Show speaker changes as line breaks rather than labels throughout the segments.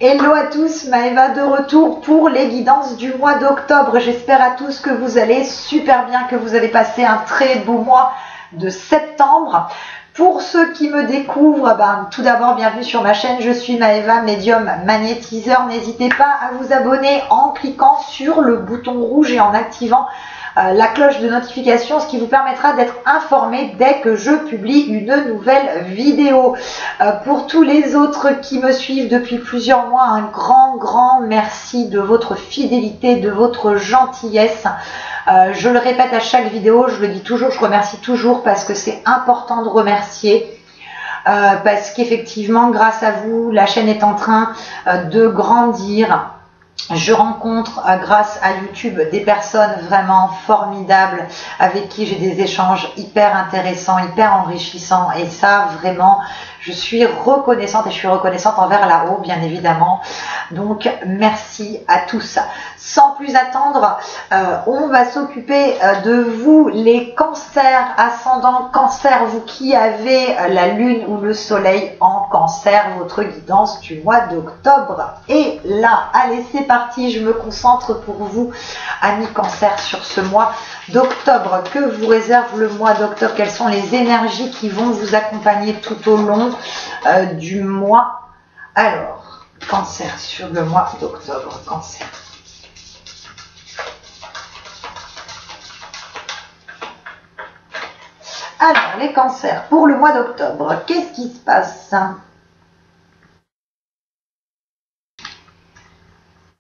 Hello à tous, Maëva de retour pour les guidances du mois d'octobre. J'espère à tous que vous allez super bien, que vous avez passé un très beau mois de septembre. Pour ceux qui me découvrent, tout d'abord bienvenue sur ma chaîne, je suis Maëva, médium magnétiseur. N'hésitez pas à vous abonner en cliquant sur le bouton rouge et en activant la cloche de notification, ce qui vous permettra d'être informé dès que je publie une nouvelle vidéo. Pour tous les autres qui me suivent depuis plusieurs mois, un grand merci de votre fidélité, de votre gentillesse. Je le répète à chaque vidéo, je le dis toujours, je remercie toujours parce que c'est important de remercier. Parce qu'effectivement, grâce à vous, la chaîne est en train de grandir. Je rencontre grâce à YouTube des personnes vraiment formidables avec qui j'ai des échanges hyper intéressants, hyper enrichissants, et ça vraiment je suis reconnaissante, et je suis reconnaissante envers là-haut bien évidemment. Donc merci à tous. Sans plus attendre, on va s'occuper de vous les cancers, ascendant cancer, vous qui avez la lune ou le soleil en cancer, votre guidance du mois d'octobre est là. Allez, c'est parti, je me concentre pour vous, amis cancer, sur ce mois d'octobre. Que vous réserve le mois d'octobre? Quelles sont les énergies qui vont vous accompagner tout au long du mois? Alors, cancer sur le mois d'octobre, cancer. Alors, les cancers, pour le mois d'octobre, qu'est-ce qui se passe?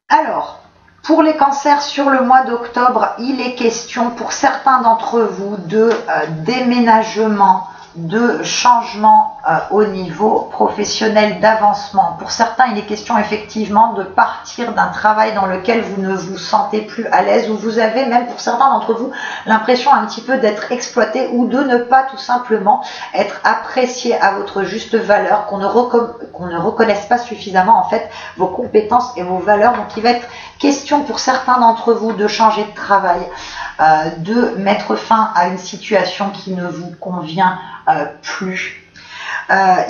Alors, pour les cancers sur le mois d'octobre, il est question pour certains d'entre vous de déménagement, de changement au niveau professionnel, d'avancement. Pour certains, il est question effectivement de partir d'un travail dans lequel vous ne vous sentez plus à l'aise, ou vous avez même pour certains d'entre vous l'impression un petit peu d'être exploité, ou de ne pas tout simplement être apprécié à votre juste valeur, qu'on ne reconnaisse pas suffisamment en fait vos compétences et vos valeurs. Donc il va être question pour certains d'entre vous de changer de travail, de mettre fin à une situation qui ne vous convient plus.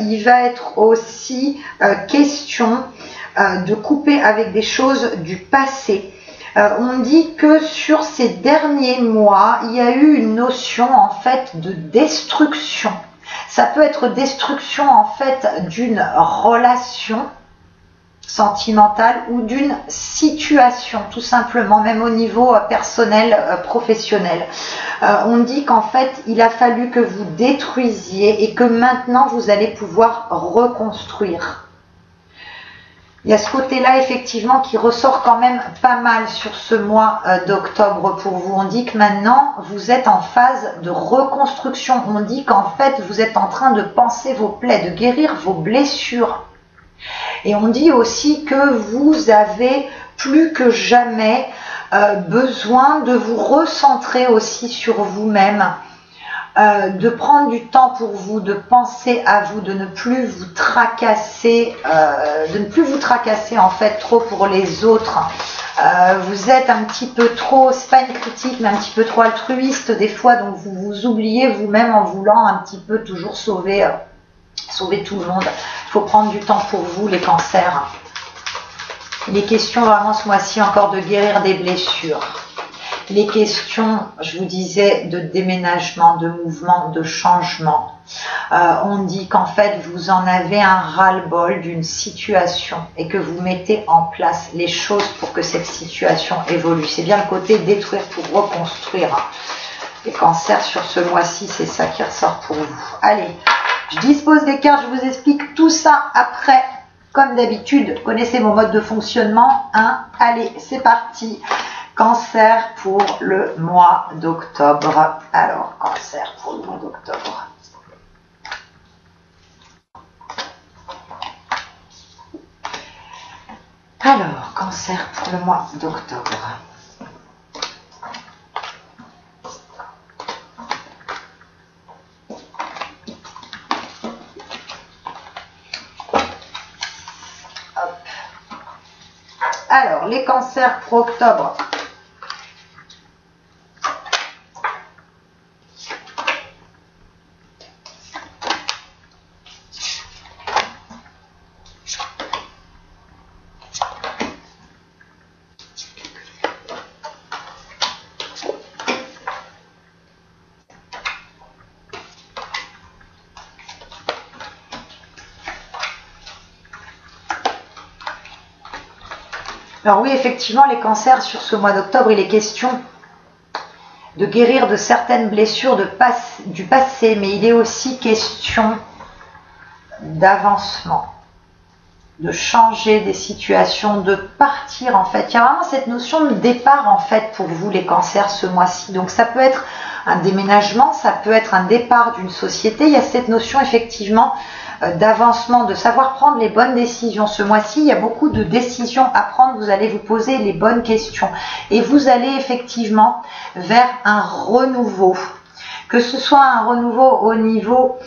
Il va être aussi question de couper avec des choses du passé. On dit que sur ces derniers mois, il y a eu une notion en fait de destruction. Ça peut être destruction en fait d'une relation sentimentale ou d'une situation, tout simplement, même au niveau personnel, professionnel. On dit qu'en fait, il a fallu que vous détruisiez et que maintenant, vous allez pouvoir reconstruire. Il y a ce côté-là, effectivement, qui ressort quand même pas mal sur ce mois d'octobre pour vous. On dit que maintenant, vous êtes en phase de reconstruction. On dit qu'en fait, vous êtes en train de panser vos plaies, de guérir vos blessures. Et on dit aussi que vous avez plus que jamais besoin de vous recentrer aussi sur vous-même, de prendre du temps pour vous, de penser à vous, de ne plus vous tracasser, en fait trop pour les autres. Vous êtes un petit peu trop, c'est pas une critique, mais un petit peu trop altruiste des fois, donc vous vous oubliez vous-même en voulant un petit peu toujours sauver tout le monde. Il faut prendre du temps pour vous, les cancers. Il est question vraiment ce mois-ci encore de guérir des blessures. Les questions, je vous disais, de déménagement, de mouvement, de changement. On dit qu'en fait, vous en avez un ras-le-bol d'une situation et que vous mettez en place les choses pour que cette situation évolue. C'est bien le côté détruire pour reconstruire. Les cancers sur ce mois-ci, c'est ça qui ressort pour vous. Allez, je dispose des cartes, je vous explique tout ça après. Comme d'habitude, connaissez mon mode de fonctionnement. Allez, c'est parti. Cancer pour le mois d'octobre. Alors, cancer pour le mois d'octobre. Alors, cancer pour le mois d'octobre. Alors, les cancers pour octobre. Alors oui, effectivement, les cancers sur ce mois d'octobre, il est question de guérir de certaines blessures du passé, mais il est aussi question d'avancement, de changer des situations, de partir en fait. Il y a vraiment cette notion de départ en fait pour vous les cancers ce mois-ci. Donc ça peut être un déménagement, ça peut être un départ d'une société. Il y a cette notion effectivement d'avancement, de savoir prendre les bonnes décisions. Ce mois-ci, il y a beaucoup de décisions à prendre. Vous allez vous poser les bonnes questions et vous allez effectivement vers un renouveau. Que ce soit un renouveau au niveau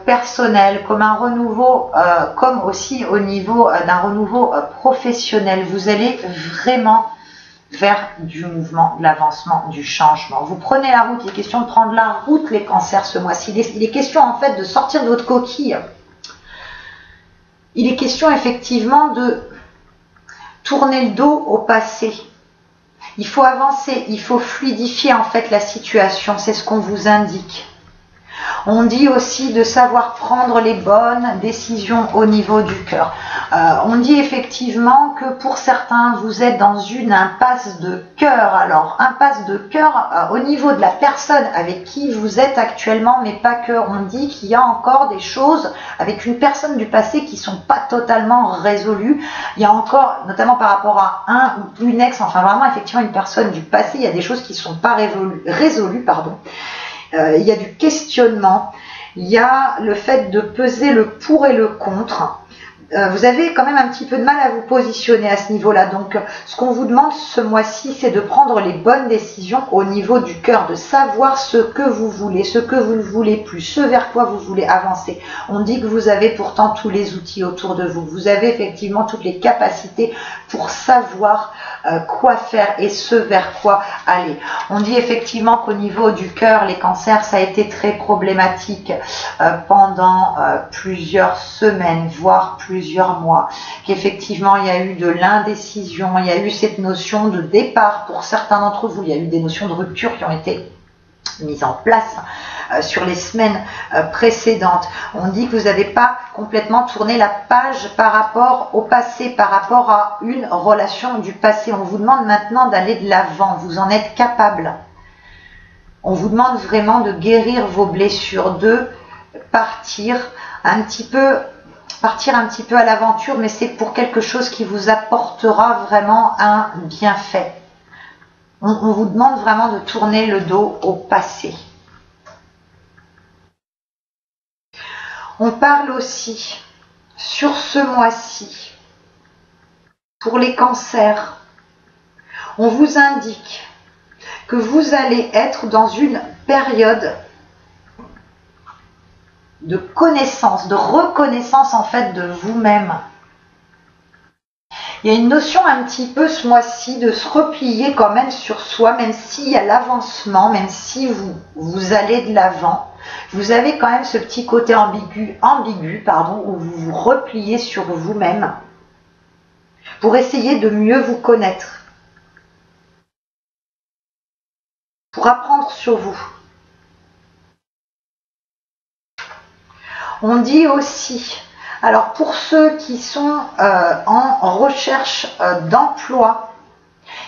personnel, comme un renouveau, comme aussi au niveau d'un renouveau professionnel. Vous allez vraiment vers du mouvement, de l'avancement, du changement. Vous prenez la route, il est question de prendre la route les cancers ce mois-ci. Il est question en fait de sortir de votre coquille. Il est question effectivement de tourner le dos au passé. Il faut avancer, il faut fluidifier en fait la situation, c'est ce qu'on vous indique. On dit aussi de savoir prendre les bonnes décisions au niveau du cœur. On dit effectivement que pour certains, vous êtes dans une impasse de cœur. Alors, impasse de cœur au niveau de la personne avec qui vous êtes actuellement, mais pas que. On dit qu'il y a encore des choses avec une personne du passé qui ne sont pas totalement résolues. Il y a encore, notamment par rapport à un ou une ex, enfin vraiment effectivement une personne du passé, il y a des choses qui ne sont pas résolues. Il y a du questionnement, il y a le fait de peser le pour et le contre. Vous avez quand même un petit peu de mal à vous positionner à ce niveau-là. Donc, ce qu'on vous demande ce mois-ci, c'est de prendre les bonnes décisions au niveau du cœur, de savoir ce que vous voulez, ce que vous ne voulez plus, ce vers quoi vous voulez avancer. On dit que vous avez pourtant tous les outils autour de vous. Vous avez effectivement toutes les capacités pour savoir quoi faire et ce vers quoi aller. On dit effectivement qu'au niveau du cœur, les cancers, ça a été très problématique pendant plusieurs semaines, voire plusieurs mois, qu'effectivement il y a eu de l'indécision, il y a eu cette notion de départ pour certains d'entre vous, il y a eu des notions de rupture qui ont été mises en place sur les semaines précédentes. On dit que vous n'avez pas complètement tourné la page par rapport au passé, par rapport à une relation du passé. On vous demande maintenant d'aller de l'avant, vous en êtes capable. On vous demande vraiment de guérir vos blessures, de partir un petit peu à l'aventure, mais c'est pour quelque chose qui vous apportera vraiment un bienfait. On vous demande vraiment de tourner le dos au passé. On parle aussi, sur ce mois-ci, pour les cancers, on vous indique que vous allez être dans une période de connaissance, de reconnaissance en fait de vous-même. Il y a une notion un petit peu ce mois-ci de se replier quand même sur soi, même s'il y a l'avancement, même si vous allez de l'avant. Vous avez quand même ce petit côté ambigu, où vous vous repliez sur vous-même pour essayer de mieux vous connaître, pour apprendre sur vous. On dit aussi, alors pour ceux qui sont en recherche d'emploi,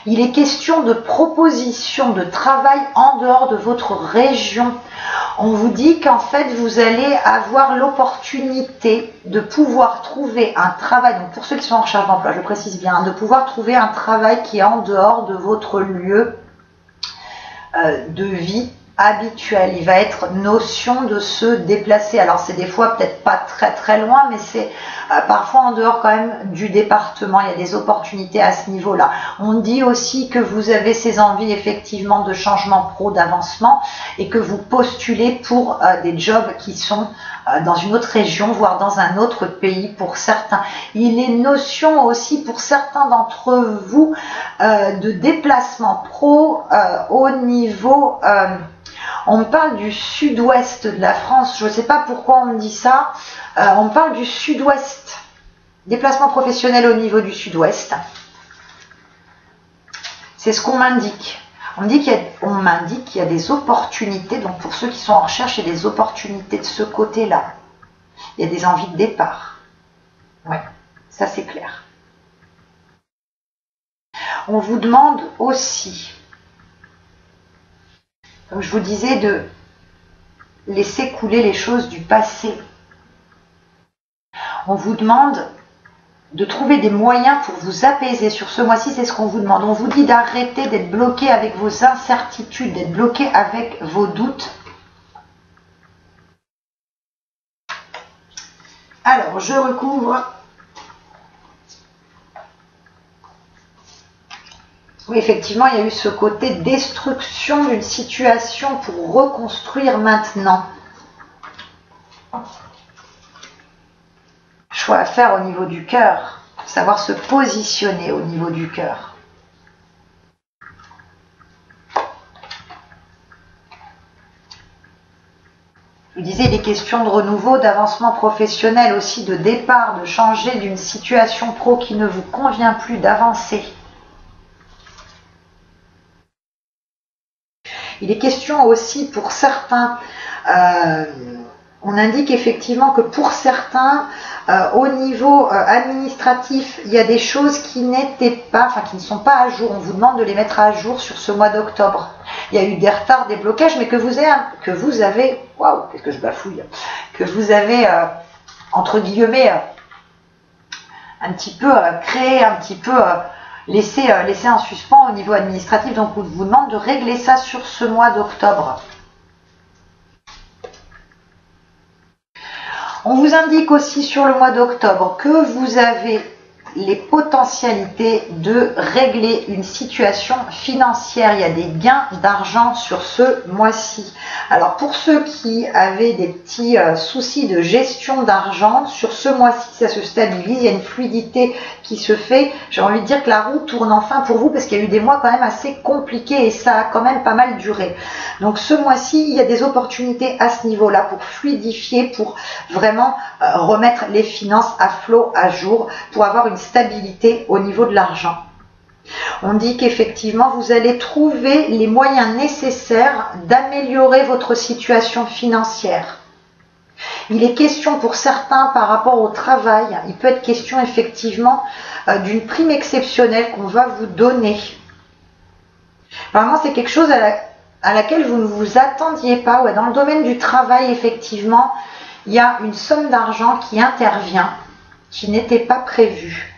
il est question de propositions de travail en dehors de votre région. On vous dit qu'en fait, vous allez avoir l'opportunité de pouvoir trouver un travail, donc pour ceux qui sont en recherche d'emploi, je précise bien, de pouvoir trouver un travail qui est en dehors de votre lieu de vie habituel. Il va être notion de se déplacer. Alors c'est des fois peut-être pas très très loin, mais c'est parfois en dehors quand même du département. Il y a des opportunités à ce niveau-là. On dit aussi que vous avez ces envies effectivement de changement pro, d'avancement, et que vous postulez pour des jobs qui sont dans une autre région, voire dans un autre pays pour certains. Il est notion aussi pour certains d'entre vous de déplacement pro au niveau... on me parle du sud-ouest de la France, je ne sais pas pourquoi on me dit ça, on me parle du sud-ouest, déplacement professionnel au niveau du sud-ouest, c'est ce qu'on m'indique. On m'indique qu'il y a des opportunités, donc pour ceux qui sont en recherche, il y a des opportunités de ce côté-là, il y a des envies de départ, ouais, ça c'est clair. On vous demande aussi, comme je vous disais, de laisser couler les choses du passé. On vous demande de trouver des moyens pour vous apaiser. Sur ce mois-ci, c'est ce qu'on vous demande. On vous dit d'arrêter d'être bloqué avec vos incertitudes, d'être bloqué avec vos doutes. Alors, je recouvre. Oui, effectivement, il y a eu ce côté destruction d'une situation pour reconstruire maintenant. Choix à faire au niveau du cœur, savoir se positionner au niveau du cœur. Je vous disais, des questions de renouveau, d'avancement professionnel aussi, de départ, de changer d'une situation pro qui ne vous convient plus, d'avancer. Il est question aussi pour certains, on indique effectivement que pour certains, au niveau administratif, il y a des choses qui n'étaient pas, enfin qui ne sont pas à jour. On vous demande de les mettre à jour sur ce mois d'octobre. Il y a eu des retards, des blocages, mais que vous avez, waouh, qu'est-ce que je bafouille, que vous avez, entre guillemets, un petit peu créé, un petit peu laissé en suspens au niveau administratif. Donc on vous demande de régler ça sur ce mois d'octobre. On vous indique aussi sur le mois d'octobre que vous avez les potentialités de régler une situation financière. Il y a des gains d'argent sur ce mois-ci. Alors pour ceux qui avaient des petits soucis de gestion d'argent, sur ce mois-ci ça se stabilise, il y a une fluidité qui se fait. J'ai envie de dire que la roue tourne enfin pour vous parce qu'il y a eu des mois quand même assez compliqués et ça a quand même pas mal duré. Donc ce mois-ci, il y a des opportunités à ce niveau-là pour fluidifier, pour vraiment remettre les finances à flot, à jour, pour avoir une stabilité au niveau de l'argent. On dit qu'effectivement, vous allez trouver les moyens nécessaires d'améliorer votre situation financière. Il est question pour certains par rapport au travail, il peut être question effectivement d'une prime exceptionnelle qu'on va vous donner. Vraiment, c'est quelque chose à laquelle vous ne vous attendiez pas. Ouais, dans le domaine du travail, effectivement, il y a une somme d'argent qui intervient, qui n'était pas prévue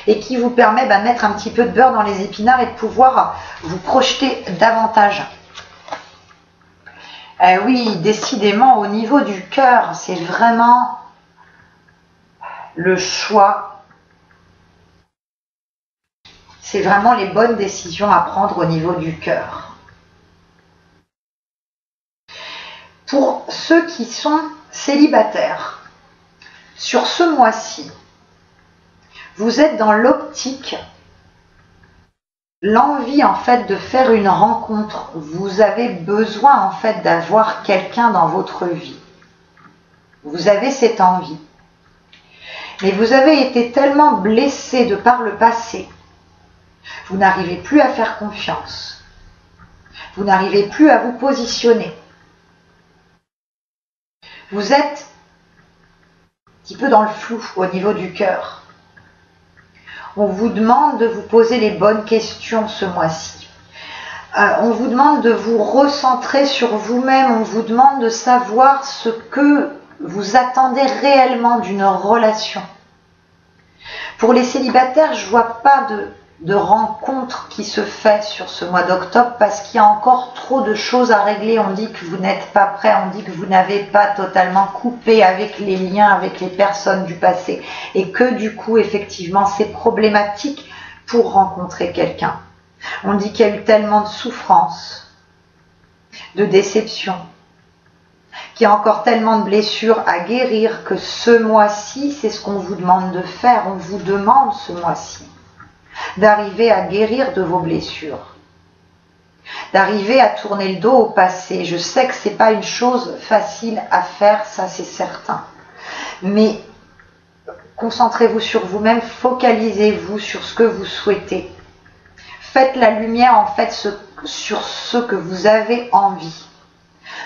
et qui vous permet de mettre un petit peu de beurre dans les épinards et de pouvoir vous projeter davantage. Oui, décidément, au niveau du cœur, c'est vraiment le choix. C'est vraiment les bonnes décisions à prendre au niveau du cœur. Pour ceux qui sont célibataires, sur ce mois-ci, vous êtes dans l'optique, l'envie en fait de faire une rencontre. Vous avez besoin en fait d'avoir quelqu'un dans votre vie. Vous avez cette envie. Mais vous avez été tellement blessé de par le passé. Vous n'arrivez plus à faire confiance. Vous n'arrivez plus à vous positionner. Vous êtes un petit peu dans le flou au niveau du cœur. On vous demande de vous poser les bonnes questions ce mois-ci. On vous demande de vous recentrer sur vous-même. On vous demande de savoir ce que vous attendez réellement d'une relation. Pour les célibataires, je ne vois pas de rencontre qui se fait sur ce mois d'octobre parce qu'il y a encore trop de choses à régler. On dit que vous n'êtes pas prêt, on dit que vous n'avez pas totalement coupé avec les liens, avec les personnes du passé et que du coup, effectivement, c'est problématique pour rencontrer quelqu'un. On dit qu'il y a eu tellement de souffrances, de déceptions, qu'il y a encore tellement de blessures à guérir que ce mois-ci, c'est ce qu'on vous demande de faire. On vous demande ce mois-ci d'arriver à guérir de vos blessures, d'arriver à tourner le dos au passé. Je sais que ce n'est pas une chose facile à faire, ça c'est certain. Mais concentrez-vous sur vous-même, focalisez-vous sur ce que vous souhaitez. Faites la lumière en fait sur ce que vous avez envie.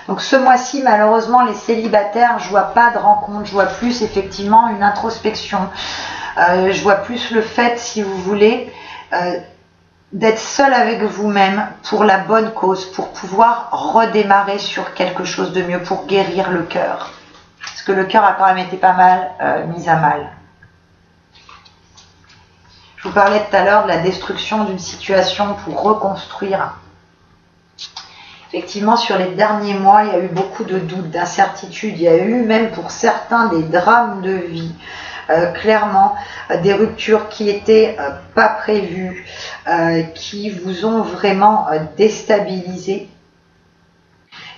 Donc ce mois-ci, malheureusement, les célibataires, je ne vois pas de rencontre, je vois plus effectivement une introspection. Je vois plus le fait, si vous voulez, d'être seul avec vous-même pour la bonne cause, pour pouvoir redémarrer sur quelque chose de mieux, pour guérir le cœur. Parce que le cœur a quand même été pas mal mis à mal. Je vous parlais tout à l'heure de la destruction d'une situation pour reconstruire. Effectivement, sur les derniers mois, il y a eu beaucoup de doutes, d'incertitudes. Il y a eu même pour certains des drames de vie. Clairement, des ruptures qui n'étaient pas prévues, qui vous ont vraiment déstabilisé.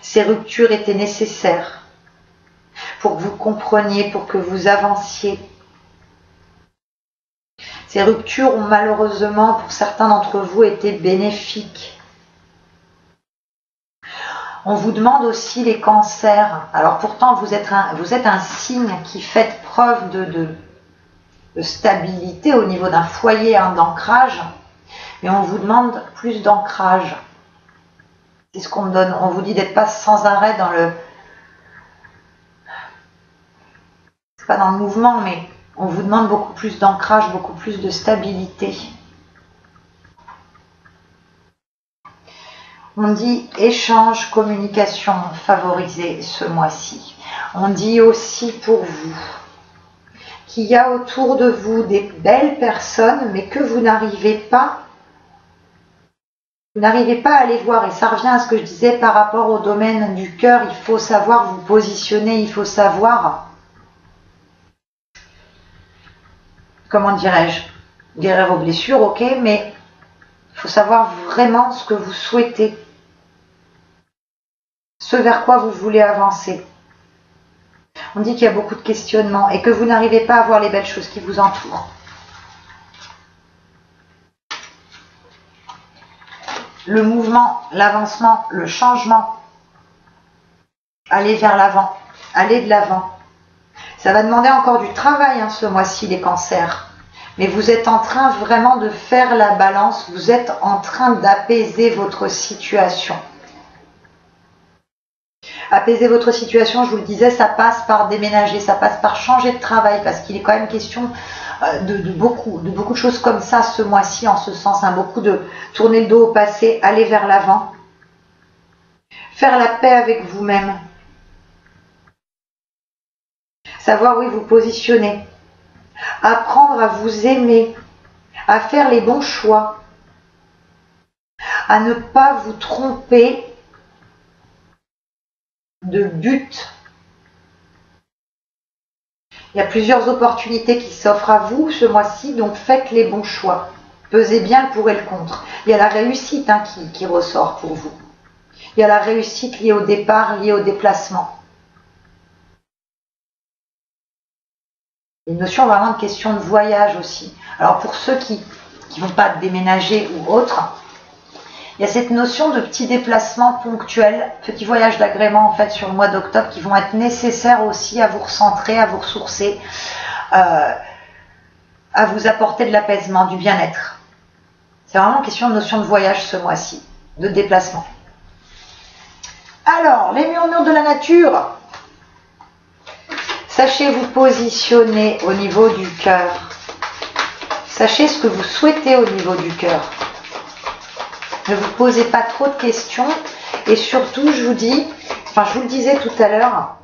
Ces ruptures étaient nécessaires pour que vous compreniez, pour que vous avanciez. Ces ruptures ont malheureusement, pour certains d'entre vous, été bénéfiques. On vous demande aussi les cancers. Alors pourtant, vous êtes un signe qui fait preuve de stabilité au niveau d'un foyer, d'ancrage. Mais on vous demande plus d'ancrage. C'est ce qu'on me donne. On vous dit d'être pas sans arrêt dans le... C'est pas dans le mouvement, mais on vous demande beaucoup plus d'ancrage, beaucoup plus de stabilité. On dit échange, communication favorisée ce mois-ci. On dit aussi pour vous qu'il y a autour de vous des belles personnes, mais que vous n'arrivez pas à les voir. Et ça revient à ce que je disais par rapport au domaine du cœur. Il faut savoir vous positionner, il faut savoir, comment dirais-je, guérir vos blessures, ok, mais il faut savoir vraiment ce que vous souhaitez, ce vers quoi vous voulez avancer. On dit qu'il y a beaucoup de questionnements et que vous n'arrivez pas à voir les belles choses qui vous entourent. Le mouvement, l'avancement, le changement, aller vers l'avant, aller de l'avant. Ça va demander encore du travail ce mois-ci, les cancers. Mais vous êtes en train vraiment de faire la balance, vous êtes en train d'apaiser votre situation. Apaiser votre situation, je vous le disais, ça passe par déménager, ça passe par changer de travail, parce qu'il est quand même question de beaucoup de choses comme ça ce mois-ci, en ce sens, beaucoup de tourner le dos au passé, aller vers l'avant, faire la paix avec vous-même, savoir où vous positionner, apprendre à vous aimer, à faire les bons choix, à ne pas vous tromper de but. Il y a plusieurs opportunités qui s'offrent à vous ce mois-ci, donc faites les bons choix. Pesez bien le pour et le contre. Il y a la réussite qui ressort pour vous. Il y a la réussite liée au départ, liée au déplacement. Une notion vraiment de question de voyage aussi. Alors pour ceux qui ne vont pas déménager ou autre, il y a cette notion de petits déplacements ponctuels, petits voyages d'agrément en fait sur le mois d'octobre qui vont être nécessaires aussi à vous recentrer, à vous ressourcer, à vous apporter de l'apaisement, du bien-être. C'est vraiment une question de notion de voyage ce mois-ci, de déplacement. Alors, les murmures de la nature. Sachez vous positionner au niveau du cœur. Sachez ce que vous souhaitez au niveau du cœur. Ne vous posez pas trop de questions. Et surtout, je vous dis, je vous le disais tout à l'heure,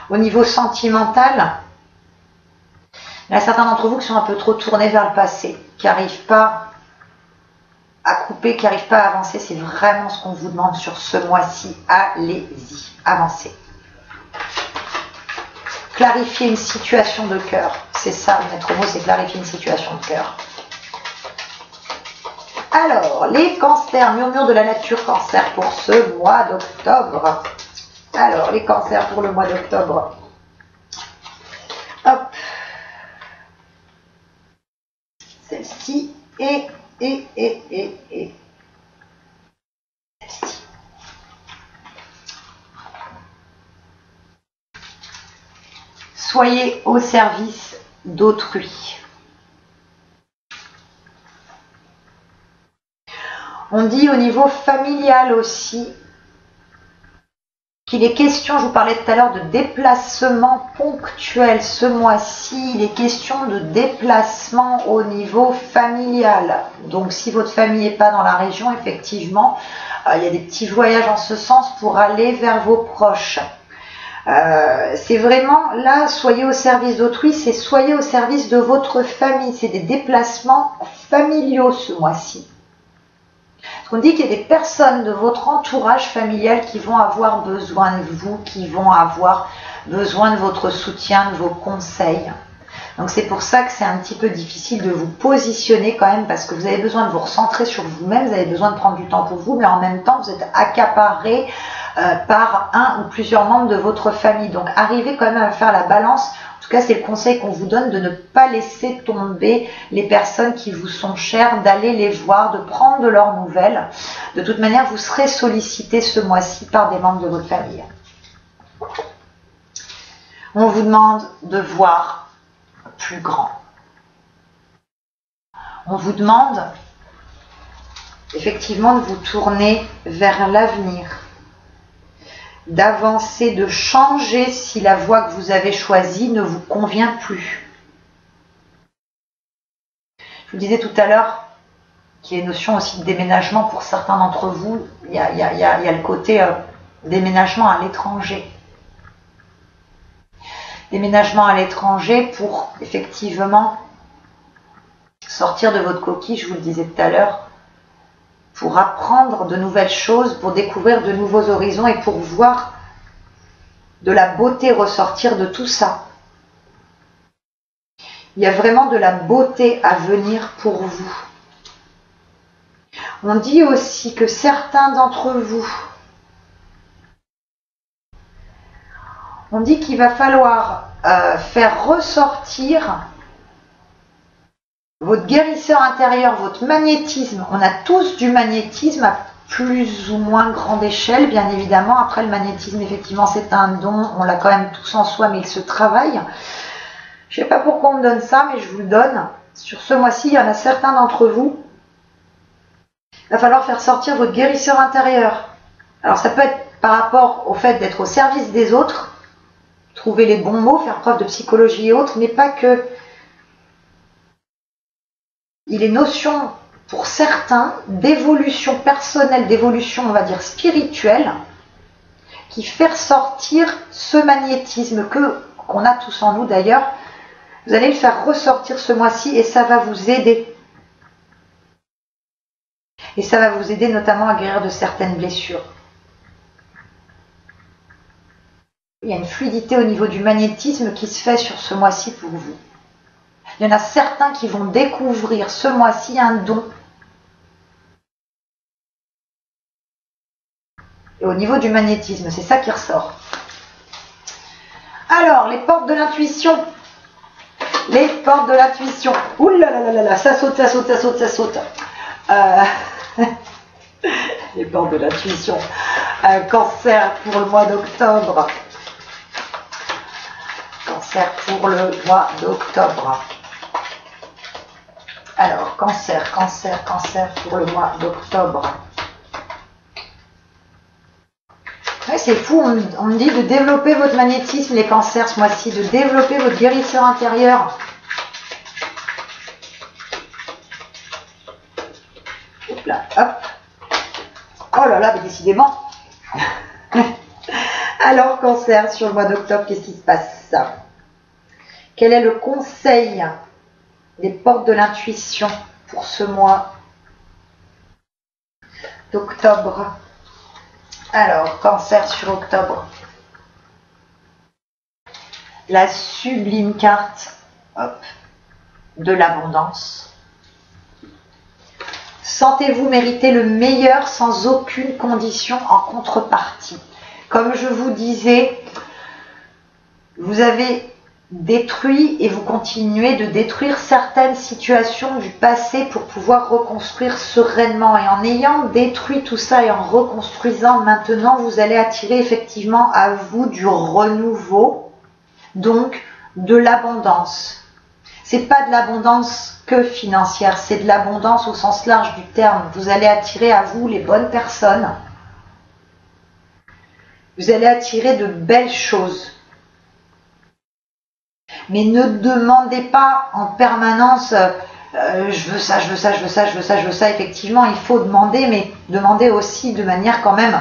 au niveau sentimental, il y a certains d'entre vous qui sont un peu trop tournés vers le passé, qui n'arrivent pas à couper, qui n'arrivent pas à avancer. C'est vraiment ce qu'on vous demande sur ce mois-ci. Allez-y, avancez. Clarifier une situation de cœur. C'est ça, le maître mot, c'est clarifier une situation de cœur. Alors, les cancers, murmure de la nature, cancer pour ce mois d'octobre. Alors, les cancers pour le mois d'octobre. Hop. Celle-ci et celle-ci. Soyez au service d'autrui. On dit au niveau familial aussi qu'il est question, je vous parlais tout à l'heure de déplacement ponctuel ce mois-ci, il est question de déplacement au niveau familial. Donc si votre famille n'est pas dans la région, effectivement, il y a des petits voyages en ce sens pour aller vers vos proches. C'est vraiment là, soyez au service d'autrui, c'est soyez au service de votre famille, c'est des déplacements familiaux ce mois-ci. On dit qu'il y a des personnes de votre entourage familial qui vont avoir besoin de vous, qui vont avoir besoin de votre soutien, de vos conseils. Donc c'est pour ça que c'est un petit peu difficile de vous positionner quand même, parce que vous avez besoin de vous recentrer sur vous-même, vous avez besoin de prendre du temps pour vous, mais en même temps vous êtes accaparé par un ou plusieurs membres de votre famille. Donc arrivez quand même à faire la balance. En tout cas, c'est le conseil qu'on vous donne, de ne pas laisser tomber les personnes qui vous sont chères, d'aller les voir, de prendre de leurs nouvelles. De toute manière, vous serez sollicité ce mois-ci par des membres de votre famille. On vous demande de voir plus grand. On vous demande effectivement de vous tourner vers l'avenir, d'avancer, de changer si la voie que vous avez choisie ne vous convient plus. Je vous disais tout à l'heure qu'il y a une notion aussi de déménagement pour certains d'entre vous. Il y a le côté déménagement à l'étranger. Déménagement à l'étranger pour effectivement sortir de votre coquille, je vous le disais tout à l'heure, pour apprendre de nouvelles choses, pour découvrir de nouveaux horizons et pour voir de la beauté ressortir de tout ça. Il y a vraiment de la beauté à venir pour vous. On dit aussi que certains d'entre vous, on dit qu'il va falloir faire ressortir votre guérisseur intérieur, votre magnétisme. On a tous du magnétisme à plus ou moins grande échelle, bien évidemment. Après, le magnétisme, effectivement, c'est un don. On l'a quand même tous en soi, mais il se travaille. Je ne sais pas pourquoi on me donne ça, mais je vous le donne. Sur ce mois-ci, il y en a certains d'entre vous. Il va falloir faire sortir votre guérisseur intérieur. Alors, ça peut être par rapport au fait d'être au service des autres, trouver les bons mots, faire preuve de psychologie et autres, mais pas que. Il est notion pour certains d'évolution personnelle, d'évolution, on va dire, spirituelle, qui fait ressortir ce magnétisme qu'on a tous en nous d'ailleurs. Vous allez le faire ressortir ce mois-ci et ça va vous aider. Et ça va vous aider notamment à guérir de certaines blessures. Il y a une fluidité au niveau du magnétisme qui se fait sur ce mois-ci pour vous. Il y en a certains qui vont découvrir ce mois-ci un don. Et au niveau du magnétisme, c'est ça qui ressort. Alors, les portes de l'intuition. Les portes de l'intuition. Ouh là là là là, ça saute, ça saute, ça saute, ça saute. Les portes de l'intuition. Cancer pour le mois d'octobre. Cancer pour le mois d'octobre. Alors, cancer pour le mois d'octobre. Ouais, c'est fou, on me dit de développer votre magnétisme, les cancers, ce mois-ci, de développer votre guérisseur intérieur. Hop là, hop. Oh là là, mais décidément. Alors, cancer, sur le mois d'octobre, qu'est-ce qui se passe? Quel est le conseil des portes de l'intuition pour ce mois d'octobre? Alors, cancer sur octobre. La sublime carte, hop, de l'abondance. Sentez-vous mériter le meilleur sans aucune condition en contrepartie. Comme je vous disais, vous avez détruit et vous continuez de détruire certaines situations du passé pour pouvoir reconstruire sereinement. Et en ayant détruit tout ça et en reconstruisant maintenant, vous allez attirer effectivement à vous du renouveau, donc de l'abondance. C'est pas de l'abondance que financière, c'est de l'abondance au sens large du terme. Vous allez attirer à vous les bonnes personnes Vous allez attirer de belles choses. Mais ne demandez pas en permanence je veux ça, je veux ça, je veux ça, je veux ça, je veux ça. Effectivement, il faut demander, mais demandez aussi de manière quand même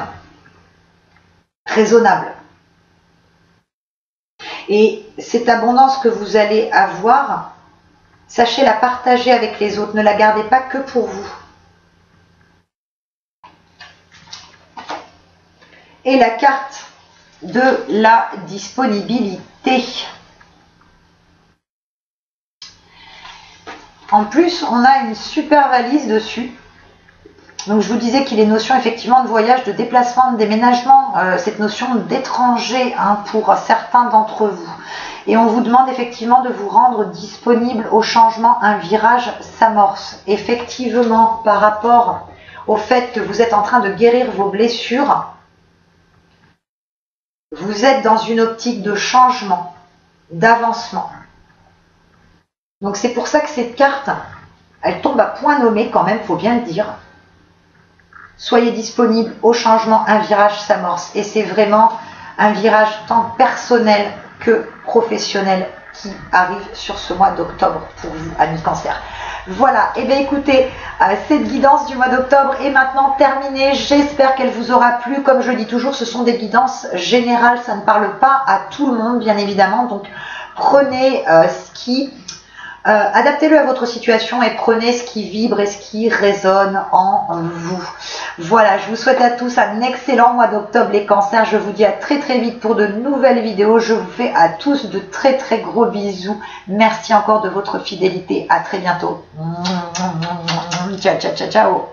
raisonnable. Et cette abondance que vous allez avoir, sachez la partager avec les autres. Ne la gardez pas que pour vous. Et la carte de la disponibilité. En plus, on a une super valise dessus. Donc, je vous disais qu'il est notion effectivement de voyage, de déplacement, de déménagement, cette notion d'étranger pour certains d'entre vous. Et on vous demande effectivement de vous rendre disponible au changement. Un virage s'amorce. Effectivement, par rapport au fait que vous êtes en train de guérir vos blessures, vous êtes dans une optique de changement, d'avancement. Donc c'est pour ça que cette carte, elle tombe à point nommé quand même, il faut bien le dire. Soyez disponible au changement, un virage s'amorce. Et c'est vraiment un virage tant personnel que professionnel qui arrive sur ce mois d'octobre pour vous, amis Cancer. Voilà, et bien écoutez, cette guidance du mois d'octobre est maintenant terminée. J'espère qu'elle vous aura plu. Comme je dis toujours, ce sont des guidances générales, ça ne parle pas à tout le monde, bien évidemment. Donc prenez ce qui... adaptez-le à votre situation et prenez ce qui vibre et ce qui résonne en vous. Voilà, je vous souhaite à tous un excellent mois d'octobre les cancers. Je vous dis à très très vite pour de nouvelles vidéos. Je vous fais à tous de très très gros bisous. Merci encore de votre fidélité. À très bientôt. Ciao, ciao, ciao, ciao.